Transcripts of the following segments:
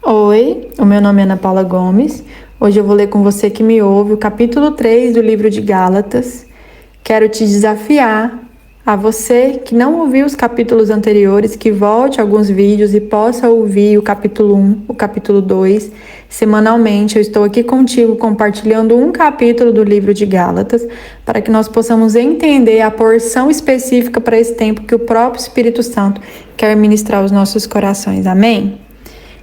Oi, o meu nome é Ana Paula Gomes. Hoje eu vou ler com você que me ouve o capítulo 3 do livro de Gálatas. Quero te desafiar, a você que não ouviu os capítulos anteriores, que volte alguns vídeos e possa ouvir o capítulo 1, o capítulo 2. Semanalmente eu estou aqui contigo compartilhando um capítulo do livro de Gálatas, para que nós possamos entender a porção específica para esse tempo que o próprio Espírito Santo quer ministrar aos nossos corações. Amém?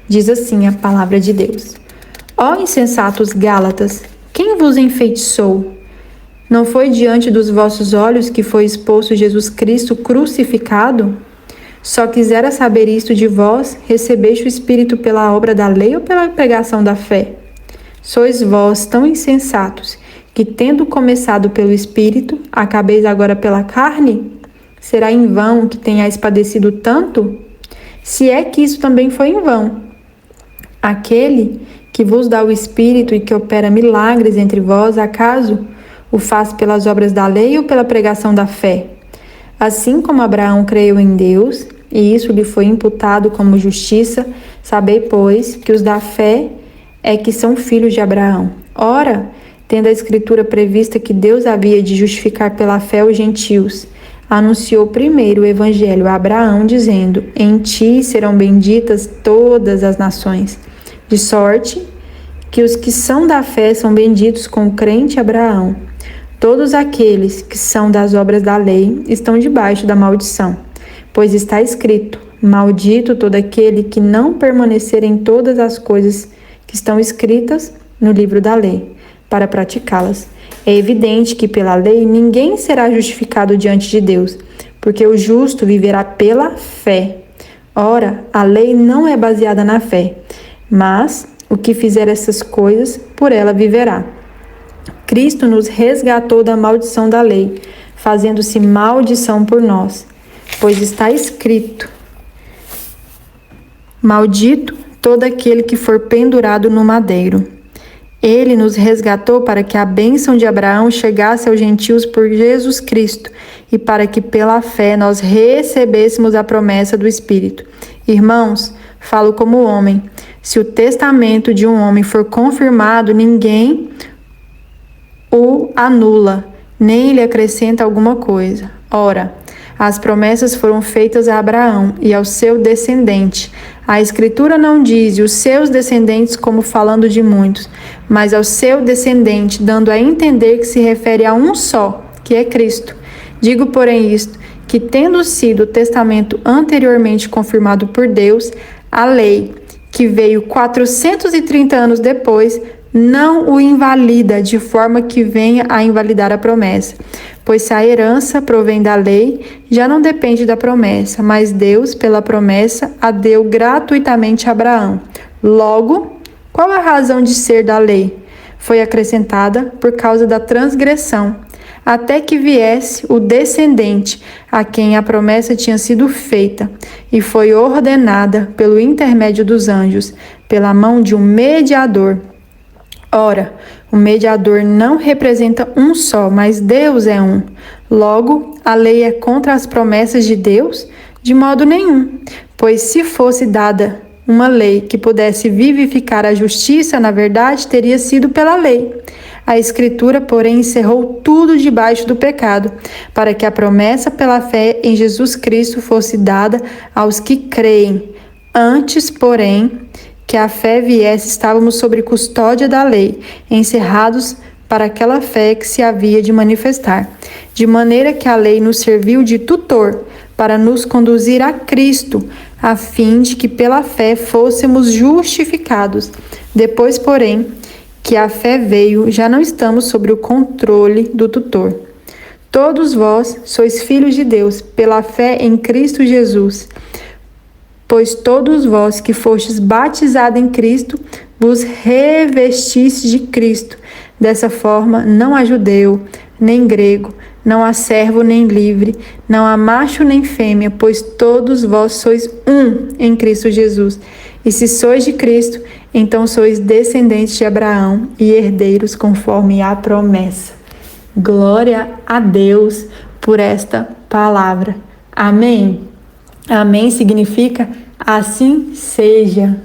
Diz assim a palavra de Deus: Ó insensatos Gálatas, quem vos enfeitiçou? Não foi diante dos vossos olhos que foi exposto Jesus Cristo crucificado? Só quisera saber isto de vós: recebeste o Espírito pela obra da lei ou pela pregação da fé? Sois vós tão insensatos, que tendo começado pelo Espírito, acabeis agora pela carne? Será em vão que tenhais padecido tanto? Se é que isso também foi em vão. Aquele que vos dá o Espírito e que opera milagres entre vós, acaso o faz pelas obras da lei ou pela pregação da fé? Assim como Abraão creu em Deus, e isso lhe foi imputado como justiça, sabei, pois, que os da fé é que são filhos de Abraão. Ora, tendo a Escritura prevista que Deus havia de justificar pela fé os gentios, anunciou primeiro o Evangelho a Abraão, dizendo: em ti serão benditas todas as nações. De sorte que os que são da fé são benditos com o crente Abraão. Todos aqueles que são das obras da lei estão debaixo da maldição, pois está escrito: maldito todo aquele que não permanecer em todas as coisas que estão escritas no livro da lei, para praticá-las. É evidente que pela lei ninguém será justificado diante de Deus, porque o justo viverá pela fé. Ora, a lei não é baseada na fé, mas o que fizer essas coisas, por ela viverá. Cristo nos resgatou da maldição da lei, fazendo-se maldição por nós, pois está escrito: maldito todo aquele que for pendurado no madeiro. Ele nos resgatou para que a bênção de Abraão chegasse aos gentios por Jesus Cristo e para que pela fé nós recebêssemos a promessa do Espírito. Irmãos, falo como homem. Se o testamento de um homem for confirmado, ninguém o anula, nem lhe acrescenta alguma coisa. Ora, as promessas foram feitas a Abraão e ao seu descendente. A Escritura não diz os seus descendentes como falando de muitos, mas ao seu descendente, dando a entender que se refere a um só, que é Cristo. Digo, porém, isto, que tendo sido o testamento anteriormente confirmado por Deus, a lei, que veio 430 anos depois, não o invalida de forma que venha a invalidar a promessa. Pois se a herança provém da lei, já não depende da promessa, mas Deus, pela promessa, a deu gratuitamente a Abraão. Logo, qual a razão de ser da lei? Foi acrescentada por causa da transgressão, até que viesse o descendente, a quem a promessa tinha sido feita, e foi ordenada pelo intermédio dos anjos, pela mão de um mediador. Ora, o mediador não representa um só, mas Deus é um. Logo, a lei é contra as promessas de Deus? De modo nenhum, pois se fosse dada uma lei que pudesse vivificar a justiça, na verdade, teria sido pela lei. A Escritura, porém, encerrou tudo debaixo do pecado, para que a promessa pela fé em Jesus Cristo fosse dada aos que creem. Antes, porém, que a fé viesse, estávamos sob custódia da lei, encerrados para aquela fé que se havia de manifestar. De maneira que a lei nos serviu de tutor para nos conduzir a Cristo, a fim de que pela fé fôssemos justificados. Depois, porém, que a fé veio, já não estamos sob o controle do tutor. Todos vós sois filhos de Deus, pela fé em Cristo Jesus. Pois todos vós que fostes batizados em Cristo, vos revestistes de Cristo. Dessa forma, não há judeu, nem grego, não há servo nem livre, não há macho nem fêmea, pois todos vós sois um em Cristo Jesus. E se sois de Cristo, então sois descendentes de Abraão e herdeiros conforme a promessa. Glória a Deus por esta palavra. Amém. Amém significa assim seja.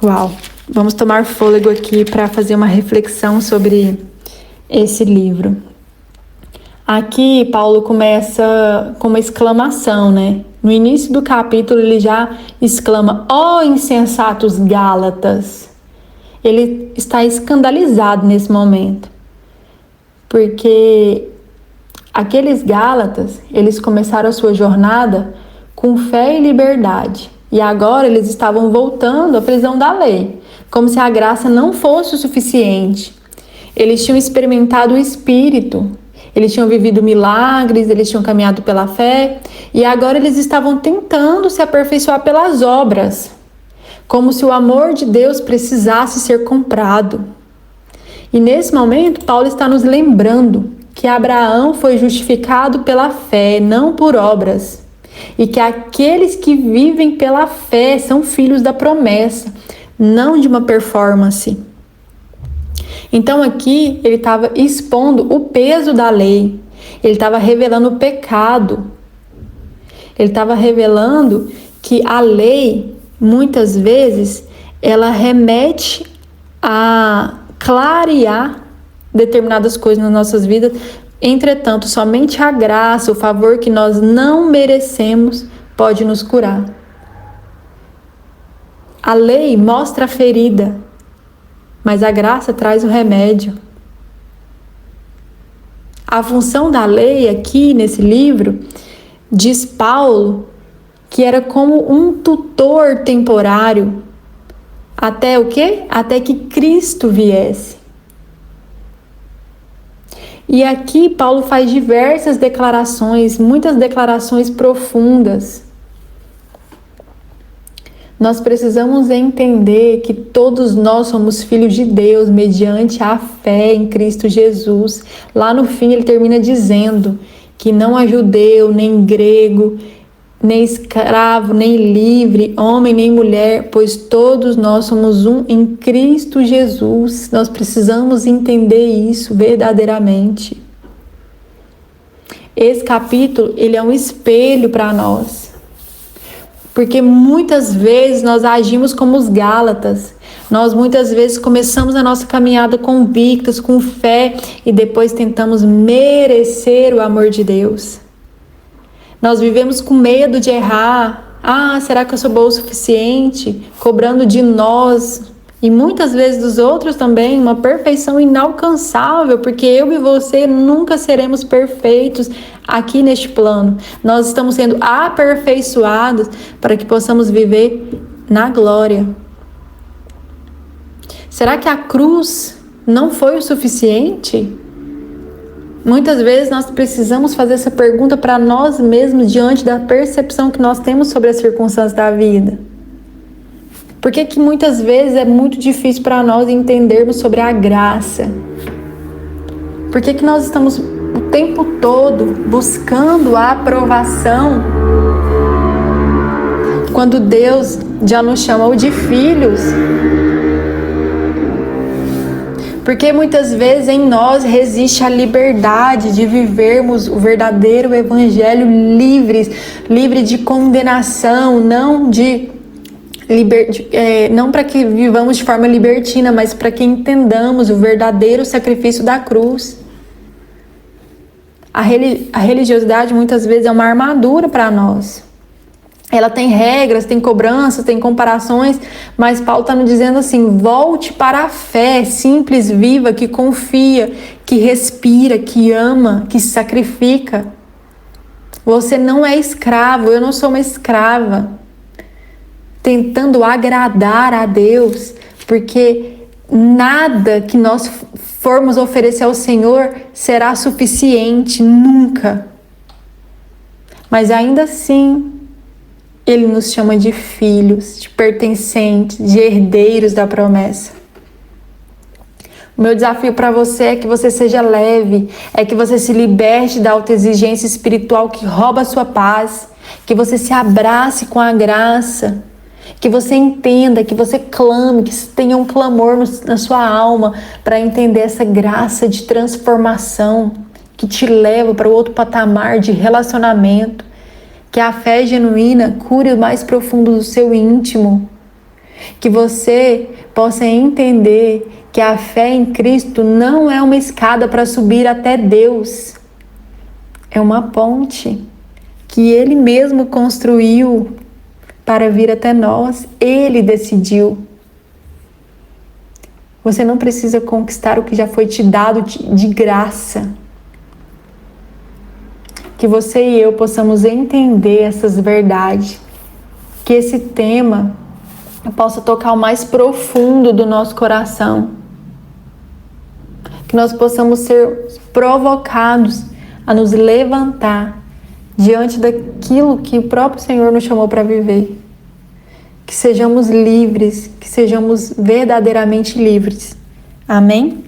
Uau! Vamos tomar fôlego aqui para fazer uma reflexão sobre esse livro. Aqui, Paulo começa com uma exclamação, né? No início do capítulo, ele já exclama: ó insensatos Gálatas! Ele está escandalizado nesse momento, porque aqueles Gálatas, eles começaram a sua jornada com fé e liberdade, e agora eles estavam voltando à prisão da lei, como se a graça não fosse o suficiente. Eles tinham experimentado o Espírito, eles tinham vivido milagres, eles tinham caminhado pela fé, e agora eles estavam tentando se aperfeiçoar pelas obras, como se o amor de Deus precisasse ser comprado. E nesse momento, Paulo está nos lembrando que Abraão foi justificado pela fé, não por obras, e que aqueles que vivem pela fé são filhos da promessa, não de uma performance. Então aqui ele estava expondo o peso da lei, ele estava revelando o pecado, ele estava revelando que a lei, muitas vezes, ela remete a clarear determinadas coisas nas nossas vidas. Entretanto, somente a graça, o favor que nós não merecemos, pode nos curar. A lei mostra a ferida, mas a graça traz o remédio. A função da lei aqui nesse livro, diz Paulo, que era como um tutor temporário, até o quê? Até que Cristo viesse. E aqui Paulo faz diversas declarações, muitas declarações profundas. Nós precisamos entender que todos nós somos filhos de Deus mediante a fé em Cristo Jesus. Lá no fim ele termina dizendo que não há judeu, nem grego, nem escravo, nem livre, homem, nem mulher, pois todos nós somos um em Cristo Jesus. Nós precisamos entender isso verdadeiramente. Esse capítulo, ele é um espelho para nós. Porque muitas vezes nós agimos como os Gálatas. Nós muitas vezes começamos a nossa caminhada convictos, com fé, e depois tentamos merecer o amor de Deus. Nós vivemos com medo de errar. Será que eu sou boa o suficiente? Cobrando de nós, e muitas vezes dos outros também, uma perfeição inalcançável, porque eu e você nunca seremos perfeitos aqui neste plano. Nós estamos sendo aperfeiçoados para que possamos viver na glória. Será que a cruz não foi o suficiente? Muitas vezes nós precisamos fazer essa pergunta para nós mesmos diante da percepção que nós temos sobre as circunstâncias da vida. Por que muitas vezes é muito difícil para nós entendermos sobre a graça? Por que nós estamos o tempo todo buscando a aprovação quando Deus já nos chamou de filhos? Porque muitas vezes em nós resiste a liberdade de vivermos o verdadeiro evangelho livre de condenação, não para que vivamos de forma libertina, mas para que entendamos o verdadeiro sacrifício da cruz. A religiosidade muitas vezes é uma armadura para nós. Ela tem regras, tem cobranças, tem comparações, mas Paulo está nos dizendo assim: volte para a fé simples, viva, que confia, que respira, que ama, que se sacrifica. Você não é escravo, eu não sou uma escrava, tentando agradar a Deus, porque nada que nós formos oferecer ao Senhor será suficiente, nunca. Mas ainda assim, Ele nos chama de filhos, de pertencentes, de herdeiros da promessa. O meu desafio para você é que você seja leve, é que você se liberte da autoexigência espiritual que rouba a sua paz, que você se abrace com a graça, que você entenda, que você clame, que tenha um clamor na sua alma para entender essa graça de transformação que te leva para outro patamar de relacionamento, que a fé genuína cure o mais profundo do seu íntimo. Que você possa entender que a fé em Cristo não é uma escada para subir até Deus. É uma ponte que Ele mesmo construiu para vir até nós. Ele decidiu. Você não precisa conquistar o que já foi te dado de graça. Que você e eu possamos entender essas verdades. Que esse tema possa tocar o mais profundo do nosso coração. Que nós possamos ser provocados a nos levantar diante daquilo que o próprio Senhor nos chamou para viver. Que sejamos livres, que sejamos verdadeiramente livres. Amém?